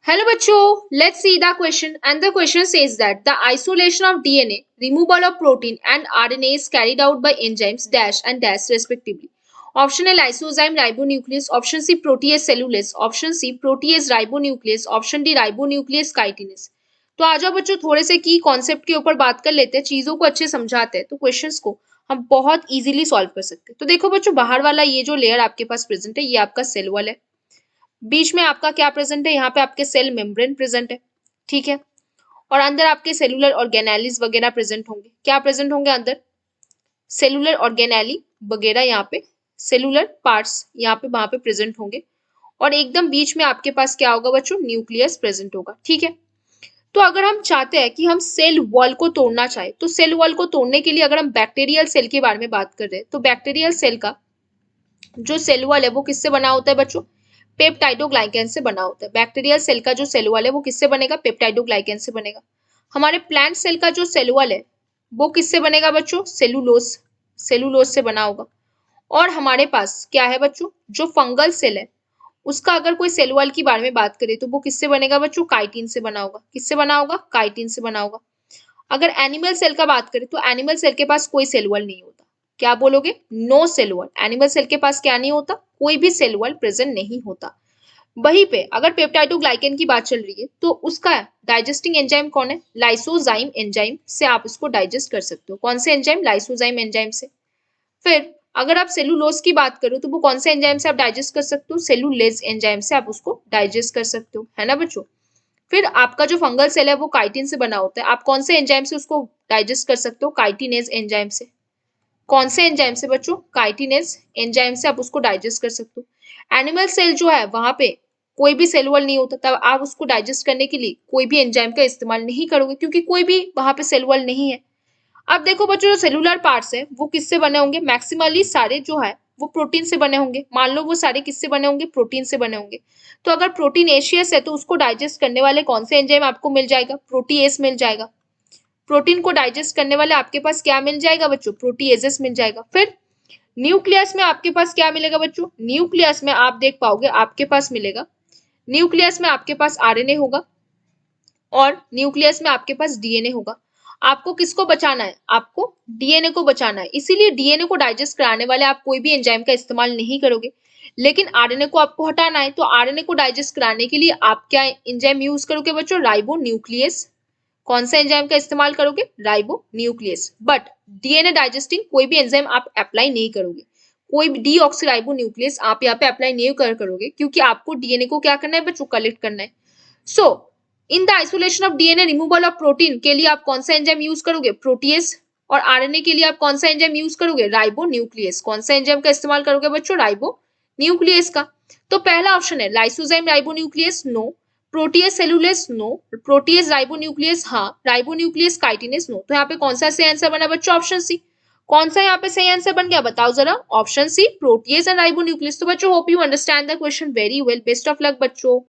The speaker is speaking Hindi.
Hello bachcho, let's see the question, and the question says that the isolation of DNA, removal of protein and RNA is carried out by enzymes dash and dash respectively. Option A lysozyme ribonuclease, option C protease cellulase, option C protease ribonuclease, option D ribonuclease chitinase. तो आ जाओ बच्चों थोड़े से की कॉन्सेप्ट के ऊपर बात कर लेते हैं, चीजों को अच्छे समझाते हैं तो क्वेश्चंस को हम बहुत इजीली सॉल्व कर सकते हैं। तो देखो बच्चों बाहर वाला ये जो लेयर आपके पास प्रेजेंट है ये आपका सेल वॉल है, बीच में आपका क्या प्रेजेंट है, यहाँ पे आपके सेल मेम्ब्रेन प्रेजेंट है, ठीक है। और अंदर आपके सेलुलर ऑर्गेनेलिस वगैरह प्रेजेंट होंगे, क्या प्रेजेंट होंगे अंदर, सेलुलर ऑर्गेनेली वगैरह, यहाँ पे सेलुलर पार्ट्स यहाँ पे वहां पे प्रेजेंट होंगे। और एकदम बीच में आपके पास क्या होगा बच्चों, न्यूक्लियस प्रेजेंट होगा, ठीक है। तो अगर हम चाहते हैं कि हम सेल वॉल को तोड़ना चाहे तो सेल वॉल को तोड़ने के लिए अगर हम बैक्टीरियल सेल के बारे में बात कर रहे हैं तो बैक्टीरियल सेल का जो सेल वॉल है वो किससे बना होता है बच्चों, पेप्टाइडोग्लाइकेन से बना होता है। बैक्टीरियल सेल का जो सेल वॉल है वो किससे बनेगा, पेप्टाइडोग्लाइकेन से बनेगा। हमारे प्लांट सेल का जो सेल वॉल है वो किससे बनेगा बच्चों, सेलुलोज, सेलुलोज से बना होगा। और हमारे पास क्या है बच्चों, जो फंगल सेल है उसका अगर कोई सेल वॉल की बारे में बात करें तो वो किससे बनेगा बच्चों, काइटिन से बना होगा। किससे बना होगा, काइटिन से बना होगा। अगर एनिमल सेल का बात करें तो एनिमल सेल के पास कोई सेल वॉल नहीं होता, क्या बोलोगे, no cell wall. Animal cell के पास क्या नहीं होता, कोई भी सेल वॉल प्रेजेंट नहीं होता। वहीं पे अगर पेप्टाइडोग्लाइकेन की बात चल रही है तो उसका डाइजेस्टिंग एंजाइम कौन है, लाइसोजाइम एंजाइम से आप इसको डाइजेस्ट कर सकते हो। कौन से एंजाइम, लाइसोजाइम एंजाइम से। फिर अगर आप सेलुलोज की बात करो तो वो कौन से एंजाइम से आप डाइजेस्ट कर सकते हो, सेलुलेज एंजाइम से आप उसको डाइजेस्ट कर सकते हो, है ना बच्चों। फिर आपका जो फंगल सेल है वो काइटिन से बना होता है, आप कौन से एंजाइम से उसको डाइजेस्ट कर सकते हो, काइटिनेज एंजाइम से। कौन से एंजाइम से बच्चों, काइटिनेज एंजाइम से आप उसको डाइजेस्ट कर सकते हो। एनिमल सेल जो है वहां पे कोई भी सेल वॉल नहीं होता, तब आप उसको डाइजेस्ट करने के लिए कोई भी एंजाइम का इस्तेमाल नहीं करोगे क्योंकि कोई भी वहां पे सेल वॉल नहीं है। अब देखो बच्चों जो सेलुलर पार्ट्स है वो किससे बने होंगे, मैक्सिमली सारे जो है वो प्रोटीन से बने होंगे। मान लो वो सारे किससे बने होंगे, प्रोटीन से बने होंगे। तो अगर प्रोटीनेशियस है तो उसको डाइजेस्ट करने वाले कौन से एंजाइम आपको मिल जाएगा, प्रोटीएस मिल जाएगा। प्रोटीन को डाइजेस्ट करने वाले आपके पास क्या मिल जाएगा बच्चों, प्रोटीएजेस मिल जाएगा। फिर न्यूक्लियस में आपके पास क्या मिलेगा बच्चों, न्यूक्लियस में आप देख पाओगे आपके पास मिलेगा, न्यूक्लियस में आपके पास आरएनए होगा और न्यूक्लियस में आपके पास डीएनए होगा। आपको किसको बचाना है, आपको डीएनए को बचाना है, इसीलिए डीएनए को डाइजेस्ट कराने वाले आप कोई भी एंजाइम का इस्तेमाल नहीं करोगे। लेकिन आरएनए को आपको हटाना है तो आरएनए को डाइजेस्ट कराने के लिए आप क्या एंजाइम यूज करोगे बच्चों, राइबो न्यूक्लियस। कौन सा एंजाइम का इस्तेमाल करोगे, ribo nucleus. But DNA digesting कोई भी एंजाइम आप अप्लाई नहीं करोगे, कोई भी डीऑक्सीराइबो न्यूक्लियस आप यहाँ पे अप्लाई नहीं करोगे क्योंकि आपको डीएनए को क्या करना है बच्चों, कलेक्ट करना है। So in the isolation of DNA removal of protein के लिए आप कौन सा एंजाइम यूज करोगे, प्रोटीएस। और आरएनए के लिए आप कौन सा एंजाइम यूज करोगे, राइबो न्यूक्लियस। कौन सा एंजाइम का इस्तेमाल करोगे बच्चों, राइबो न्यूक्लियस का। तो पहला ऑप्शन है lysozyme ribonuclease, no. Protease cellulase, no. Protease ribonuclease, हाँ। Ribonuclease chitinase, no. तो यहाँ पे कौन सा सही आंसर बना बच्चों, ऑप्शन सी। कौन सा यहाँ पे सही आंसर बन गया बताओ जरा, option C, proteins and ribonucleus. तो बच्चों hope you understand the question very well, best of luck बच्चों।